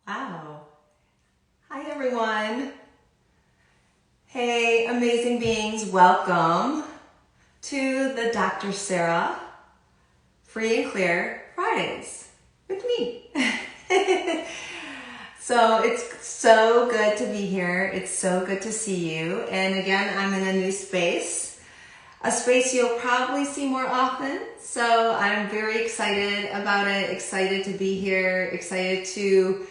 Wow. Hi, everyone. Hey, amazing beings. Welcome to the Dr. Sarah Free and Clear Fridays with me. So it's so good to be here. It's so good to see you. And again, I'm in a new space, a space you'll probably see more often. So I'm very excited about it, excited to be here, excited to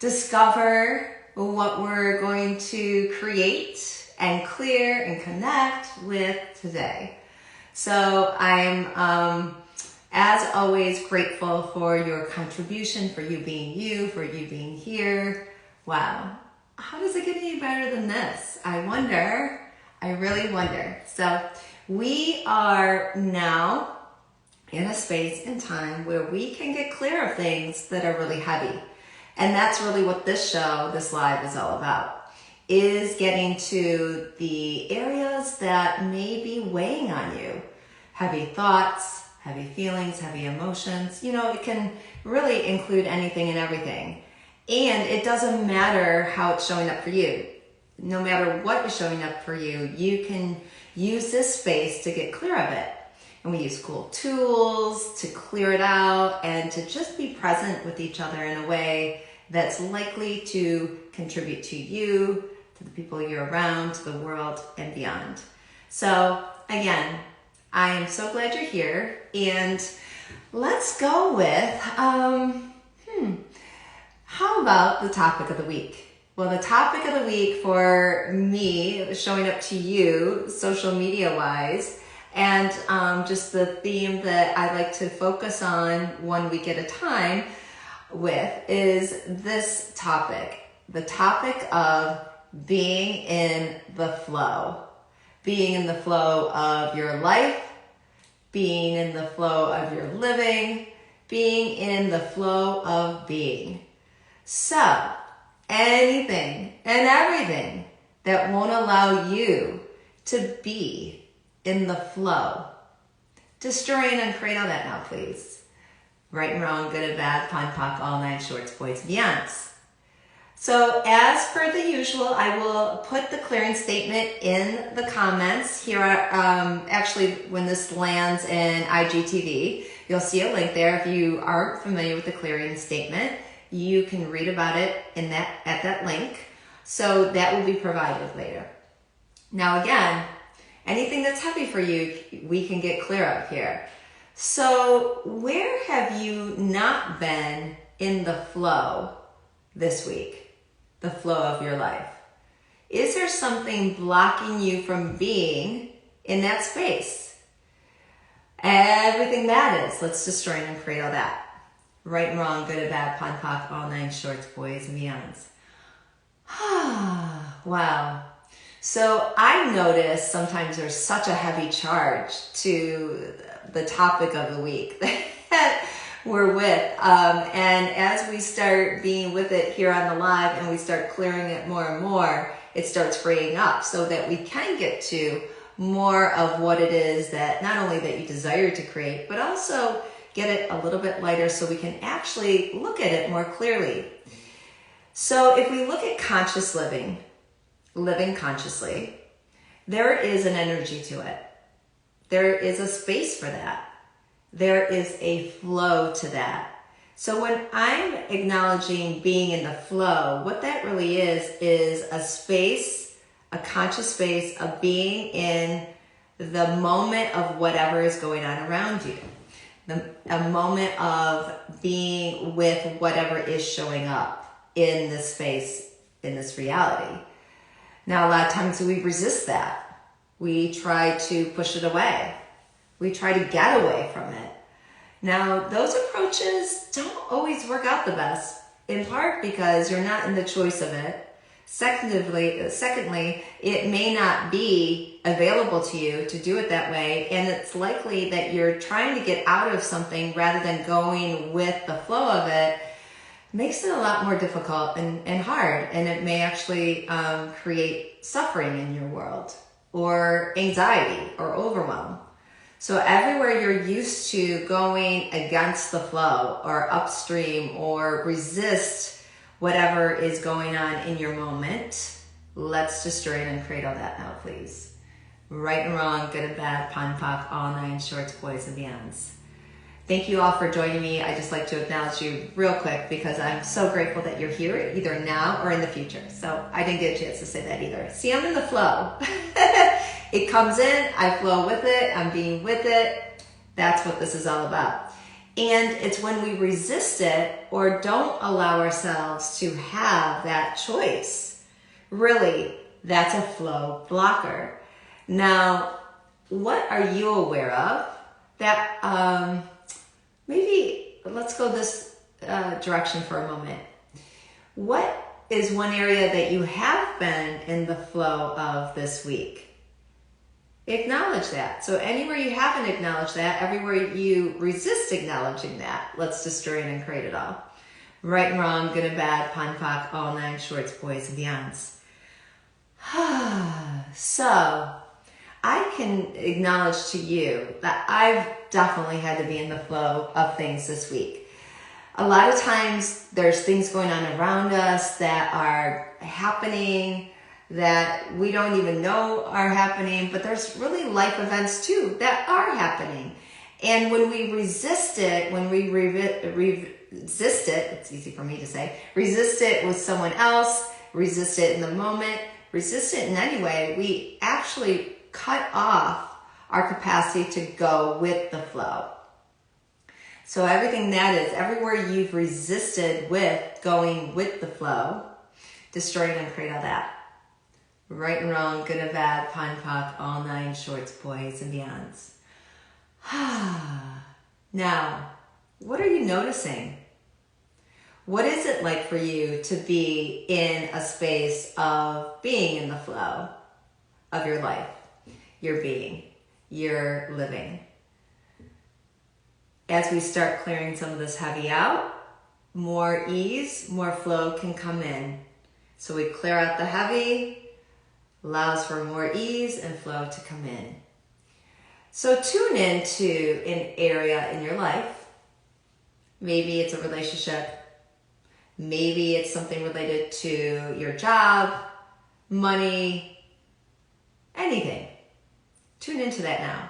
discover what we're going to create and clear and connect with today. So I'm, as always, grateful for your contribution, for you being you, for you being here. Wow. How does it get any better than this? I wonder. I really wonder. So we are now in a space and time where we can get clear of things that are really heavy. And that's really what this show, this live, is all about, is getting to the areas that may be weighing on you. Heavy thoughts, heavy feelings, heavy emotions. You know, it can really include anything and everything. And it doesn't matter how it's showing up for you. No matter what is showing up for you, you can use this space to get clear of it. And we use cool tools to clear it out and to just be present with each other in a way that's likely to contribute to you, to the people you're around, to the world, and beyond. So again, I am so glad you're here. And let's go with, how about the topic of the week? Well, the topic of the week for me, showing up to you, social media-wise, and just the theme that I like to focus on 1 week at a time with is this topic, the topic of being in the flow. Being in the flow of your life, being in the flow of your living, being in the flow of being. So, anything and everything that won't allow you to be in the flow. Destroy and uncreate all that now, please. Right and wrong, good and bad, pon, poc, all nine shorts, boys and beyonds. So as per the usual, I will put the clearing statement in the comments. Here are, actually, when this lands in IGTV, you'll see a link there. If you aren't familiar with the clearing statement, you can read about it at that link. So that will be provided later. Now again, anything that's heavy for you, we can get clear of here. So where have you not been in the flow this week? The flow of your life? Is there something blocking you from being in that space? Everything that is, let's destroy and create all that. Right and wrong, good and bad, pon, poc, all nine shorts, boys and beyonds. Wow. So I notice sometimes there's such a heavy charge to the topic of the week that we're with. And as we start being with it here on the live and we start clearing it more and more, it starts freeing up so that we can get to more of what it is that not only that you desire to create, but also get it a little bit lighter so we can actually look at it more clearly. So if we look at conscious living consciously, there is an energy to it. There is a space for that. There is a flow to that. So when I'm acknowledging being in the flow, what that really is a space, a conscious space of being in the moment of whatever is going on around you. A moment of being with whatever is showing up in this space, in this reality. Now, a lot of times we resist that. We try to push it away. We try to get away from it. Now, those approaches don't always work out the best, in part because you're not in the choice of it. Secondly, it may not be available to you to do it that way, and it's likely that you're trying to get out of something rather than going with the flow of it. Makes it a lot more difficult and hard, and it may actually create suffering in your world or anxiety or overwhelm. So everywhere you're used to going against the flow or upstream or resist whatever is going on in your moment, let's destroy it and create all that now, please. Right and wrong, good and bad, pon poc, all nine shorts, boys and beyonds. Thank you all for joining me. I just like to acknowledge you real quick because I'm so grateful that you're here, either now or in the future. So I didn't get a chance to say that either. See, I'm in the flow. It comes in, I flow with it, I'm being with it. That's what this is all about. And it's when we resist it or don't allow ourselves to have that choice, really, that's a flow blocker. Now, what are you aware of that, maybe let's go this direction for a moment. What is one area that you have been in the flow of this week? Acknowledge that. So anywhere you haven't acknowledged that, everywhere you resist acknowledging that, let's destroy it and create it all. Right and wrong, good and bad, pon poc, all nine shorts, boys and beyonds. So I can acknowledge to you that I've definitely had to be in the flow of things this week. A lot of times there's things going on around us that are happening that we don't even know are happening, but there's really life events too that are happening. And when we resist it, when we resist it, it's easy for me to say, resist it with someone else, resist it in the moment, resist it in any way, we actually cut off our capacity to go with the flow. So everything that is, everywhere you've resisted with going with the flow, destroy it and create all that. Right and wrong, good and bad, pon poc, all nine shorts, boys and beyonds. Now, what are you noticing? What is it like for you to be in a space of being in the flow of your life, your being, your living? As we start clearing some of this heavy out, more ease, more flow can come in. So we clear out the heavy, allows for more ease and flow to come in. So tune into an area in your life. Maybe it's a relationship. Maybe it's something related to your job, money, anything. Tune into that now.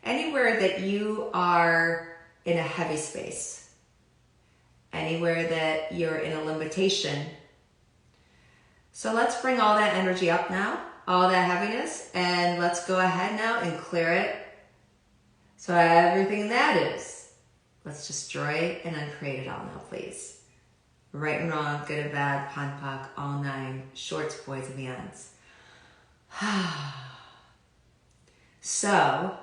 Anywhere that you are in a heavy space, anywhere that you're in a limitation. So let's bring all that energy up now, all that heaviness, and let's go ahead now and clear it. So everything that is, let's destroy it and uncreate it all now, please. Right and wrong, good and bad, pon poc, all nine shorts, boys and beyonds. So,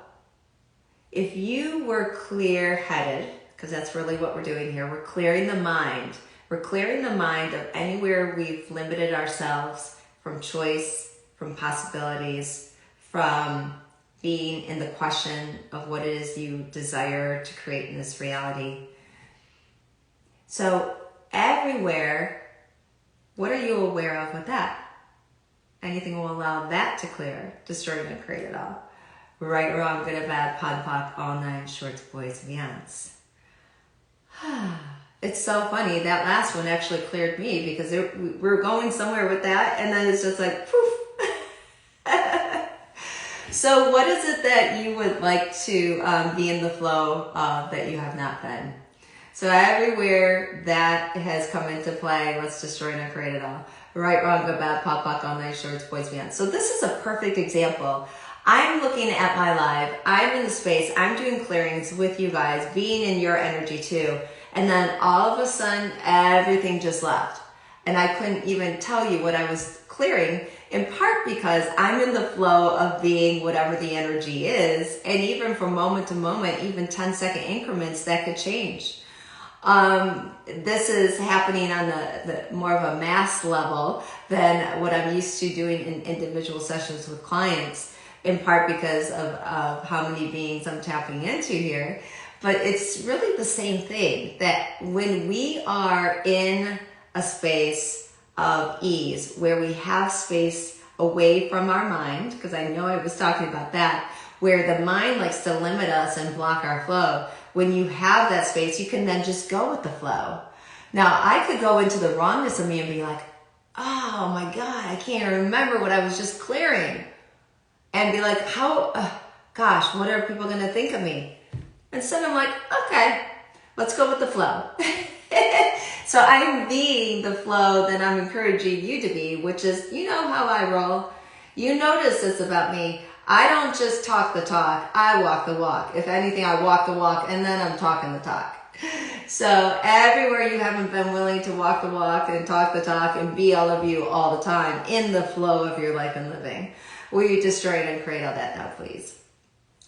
if you were clear-headed, because that's really what we're doing here, we're clearing the mind. We're clearing the mind of anywhere we've limited ourselves from choice, from possibilities, from being in the question of what it is you desire to create in this reality. So everywhere, what are you aware of with that? Anything will allow that to clear, destroy and create it all. Right, wrong, good and bad, pon poc, all nine shorts, boys and beyonds. It's so funny, that last one actually cleared me because we were going somewhere with that and then it's just like, poof. So what is it that you would like to be in the flow of that you have not been? So everywhere that has come into play, let's destroy and create it all. Right, wrong, good, bad, pon poc, all nine shorts, boys and beyonds. So this is a perfect example. I'm looking at my live, I'm in the space, I'm doing clearings with you guys, being in your energy too. And then all of a sudden, everything just left. And I couldn't even tell you what I was clearing, in part because I'm in the flow of being whatever the energy is. And even from moment to moment, even 10-second increments, that could change. This is happening on the more of a mass level than what I'm used to doing in individual sessions with clients, in part because of how many beings I'm tapping into here. But it's really the same thing, that when we are in a space of ease, where we have space away from our mind, because I know I was talking about that, where the mind likes to limit us and block our flow. When you have that space, you can then just go with the flow. Now, I could go into the wrongness of me and be like, oh my God, I can't remember what I was just clearing. And be like, gosh, what are people going to think of me? Instead, I'm like, okay, let's go with the flow. So I'm being the flow that I'm encouraging you to be, which is, you know how I roll. You notice this about me. I don't just talk the talk, I walk the walk. If anything, I walk the walk and then I'm talking the talk. So everywhere you haven't been willing to walk the walk and talk the talk and be all of you all the time in the flow of your life and living, will you destroy it and create all that now, please?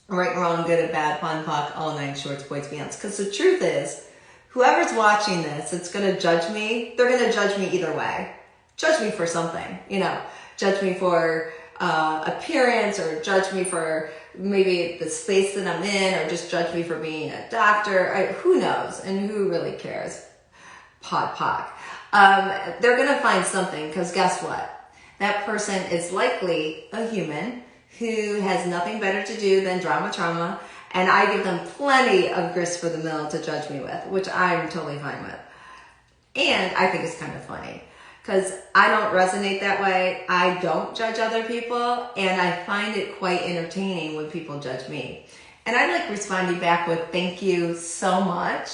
Right, wrong, good and bad, pun, puck, all nine shorts, boys, beyonds. Because the truth is, whoever's watching this, it's going to judge me. They're going to judge me either way. Judge me for something, judge me for appearance, or judge me for maybe the space that I'm in, or just judge me for being a doctor. Who knows? And who really cares? Pod poc. They're going to find something, because guess what? That person is likely a human who has nothing better to do than drama trauma, and I give them plenty of grist for the mill to judge me with, which I'm totally fine with. And I think it's kind of funny, because I don't resonate that way. I don't judge other people, and I find it quite entertaining when people judge me. And I like responding back with, thank you so much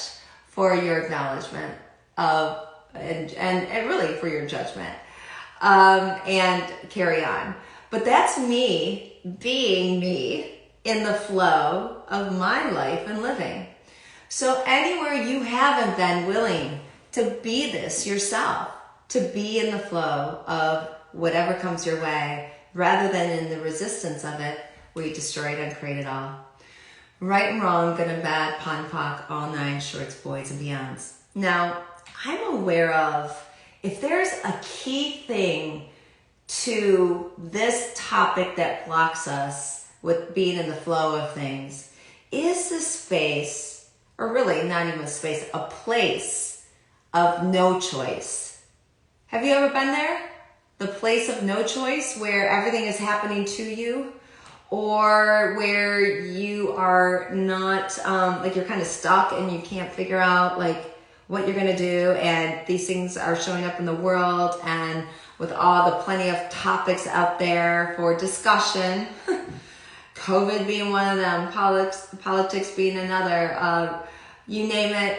for your acknowledgement of, and really for your judgment, and carry on. But that's me being me in the flow of my life and living. So anywhere you haven't been willing to be this yourself, to be in the flow of whatever comes your way, rather than in the resistance of it, where you destroy it and create it all. Right and wrong, good and bad, pon poc, all nine shorts, boys and beyonds. Now, I'm aware of, if there's a key thing to this topic that blocks us with being in the flow of things, is the space, or really not even a space, a place of no choice. Have you ever been there? The place of no choice, where everything is happening to you, or where you are not, like you're kind of stuck and you can't figure out like what you're going to do, and these things are showing up in the world, and with all the plenty of topics out there for discussion, COVID being one of them, politics being another, you name it,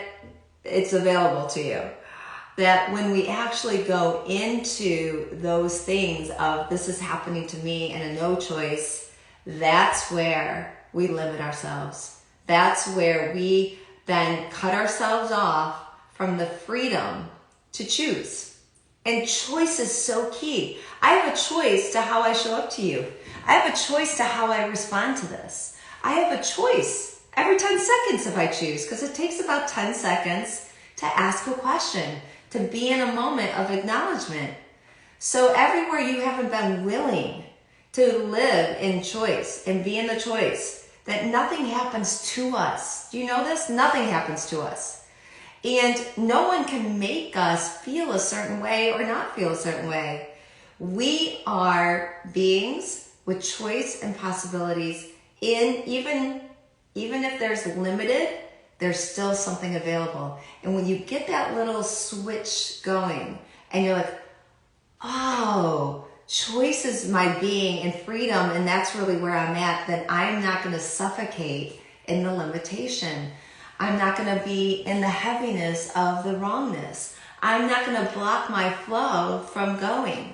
it's available to you. That when we actually go into those things of this is happening to me and a no choice, that's where we limit ourselves. That's where we then cut ourselves off from the freedom to choose. And choice is so key. I have a choice to how I show up to you. I have a choice to how I respond to this. I have a choice every 10 seconds if I choose, because it takes about 10 seconds to ask a question, to be in a moment of acknowledgement. So everywhere you haven't been willing to live in choice and be in the choice, that nothing happens to us. Do you know this? Nothing happens to us. And no one can make us feel a certain way or not feel a certain way. We are beings with choice and possibilities. Even if there's limited, there's still something available. And when you get that little switch going and you're like, oh, choice is my being and freedom, and that's really where I'm at, then I'm not going to suffocate in the limitation. I'm not going to be in the heaviness of the wrongness. I'm not going to block my flow from going.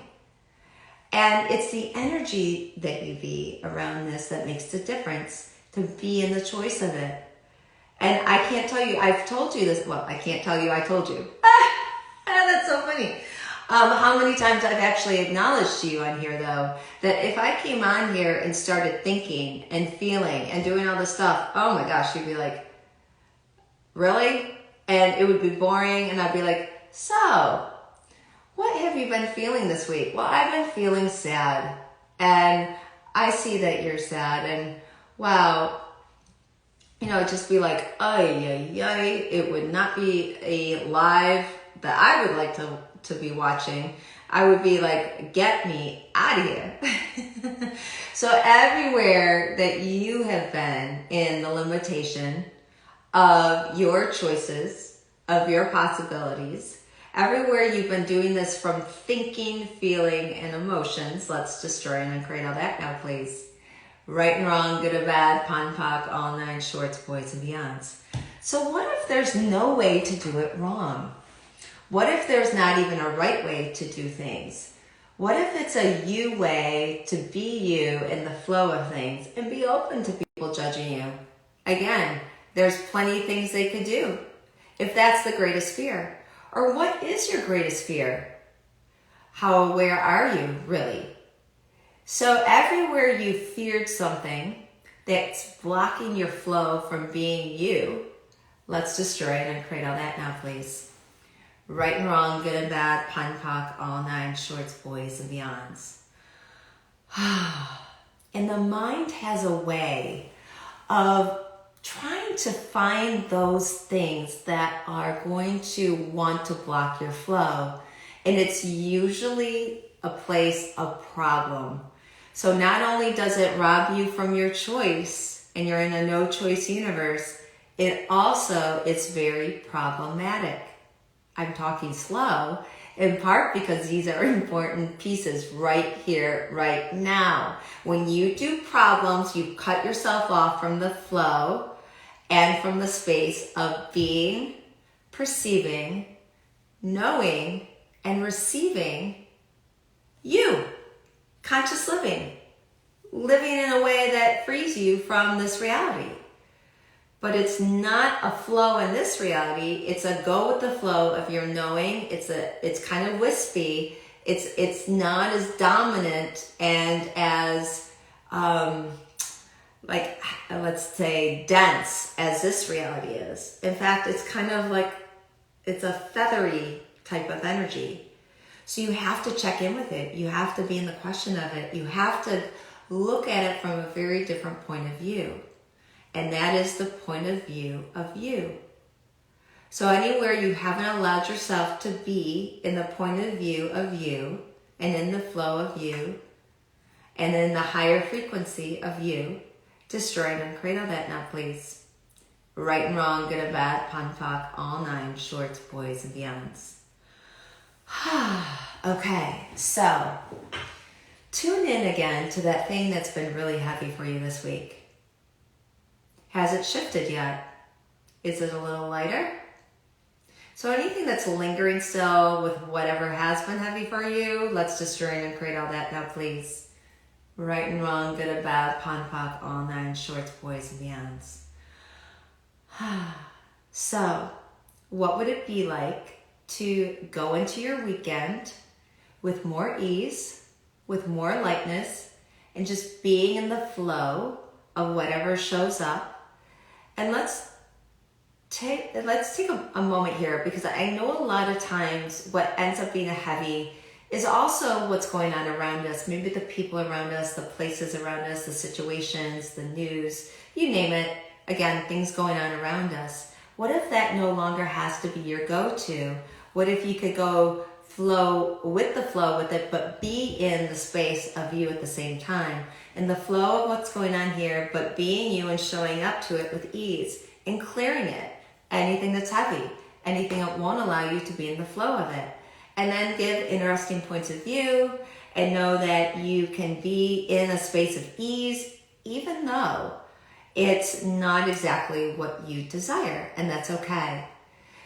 And it's the energy that you be around this that makes the difference, to be in the choice of it. And I can't tell you, I've told you this, well, I can't tell you, I told you. That's so funny. How many times I've actually acknowledged to you on here, though, that if I came on here and started thinking and feeling and doing all this stuff, oh my gosh, you'd be like, really? And it would be boring, and I'd be like, so, what have you been feeling this week? Well, I've been feeling sad, and I see that you're sad, and wow, it'd just be like, ay, ay, ay. It would not be a live that I would like to be watching. I would be like, get me out of here. So everywhere that you have been in the limitation of your choices, of your possibilities. Everywhere you've been doing this from thinking, feeling, and emotions, let's destroy and uncreate all that now, please. Right and wrong, good or bad, pon poc, all nine shorts, boys and beyonds. So what if there's no way to do it wrong? What if there's not even a right way to do things? What if it's a you way to be you in the flow of things and be open to people judging you? Again, there's plenty of things they could do if that's the greatest fear. Or what is your greatest fear? How aware are you really? So everywhere you feared something that's blocking your flow from being you, let's destroy it and create all that now, please. Right and wrong, good and bad, pon poc, all nine shorts, boys and beyonds. And the mind has a way of trying to find those things that are going to want to block your flow. And it's usually a place of problem. So not only does it rob you from your choice and you're in a no choice universe, it also is very problematic. I'm talking slow, in part because these are important pieces right here, right now. When you do problems, you cut yourself off from the flow and from the space of being, perceiving, knowing, and receiving you. Conscious living in a way that frees you from this reality. But it's not a flow in this reality. It's a go with the flow of your knowing. It's kind of wispy. It's not as dominant and as let's say dense as this reality is. In fact, it's kind of like it's a feathery type of energy. So you have to check in with it. You have to be in the question of it. You have to look at it from a very different point of view. And that is the point of view of you. So anywhere you haven't allowed yourself to be in the point of view of you and in the flow of you and in the higher frequency of you, destroy and uncreate all that now, please. Right and wrong, good and bad, pon poc, all nine shorts, boys and beyonds. Okay, so tune in again to that thing that's been really heavy for you this week. Has it shifted yet? Is it a little lighter? So anything that's lingering still with whatever has been heavy for you, let's destroy and create all that now, please. Right and wrong, good and bad, pon poc, all nine shorts, boys and beyonds. So, what would it be like to go into your weekend with more ease, with more lightness, and just being in the flow of whatever shows up? And let's take a moment here, because I know a lot of times what ends up being a heavy is also what's going on around us. Maybe the people around us, the places around us, the situations, the news, you name it. Again, things going on around us. What if that no longer has to be your go-to? What if you could go flow with it, but be in the space of you at the same time? In the flow of what's going on here, but being you and showing up to it with ease and clearing it. Anything that's heavy, anything that won't allow you to be in the flow of it. And then give interesting points of view and know that you can be in a space of ease, even though it's not exactly what you desire, and that's okay.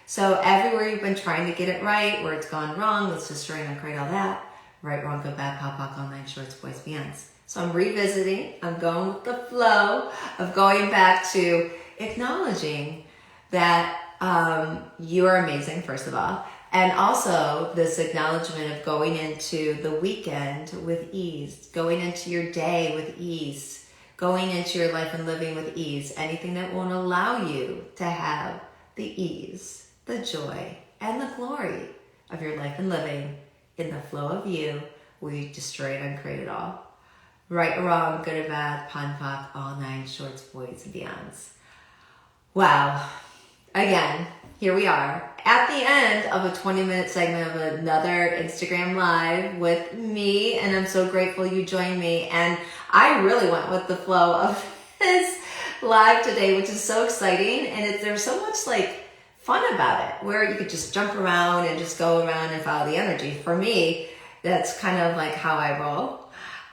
So everywhere you've been trying to get it right, where it's gone wrong, let's destroy and uncreate all that. Right, wrong, good, bad, pon poc, all nine shorts, boys, beyonds. So I'm revisiting, I'm going with the flow of going back to acknowledging that you are amazing, first of all. And also this acknowledgement of going into the weekend with ease, going into your day with ease, going into your life and living with ease. Anything that won't allow you to have the ease, the joy, and the glory of your life and living in the flow of you, we destroy it and create it all. Right or wrong, good or bad, pon poc, all nine shorts, boys and beyonds. Wow. Again, here we are at the end of a 20-minute segment of another Instagram Live with me, and I'm so grateful you joined me. And I really went with the flow of this live today, which is so exciting. And there's so much like fun about it, where you could just jump around and just go around and follow the energy. For me, that's kind of like how I roll.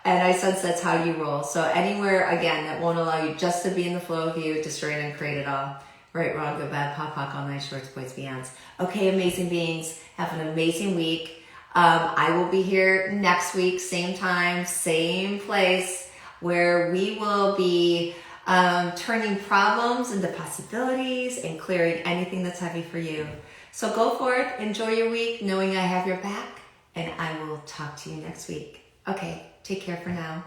And I sense that's how you roll. So anywhere, again, that won't allow you just to be in the flow of you, destroy it and create it all. Right, wrong, good, bad, pop, pop, all nice, shorts, boys, beyonds. Okay, amazing beings. Have an amazing week. I will be here next week, same time, same place, where we will be turning problems into possibilities and clearing anything that's heavy for you. So go forth, enjoy your week, knowing I have your back, and I will talk to you next week. Okay, take care for now.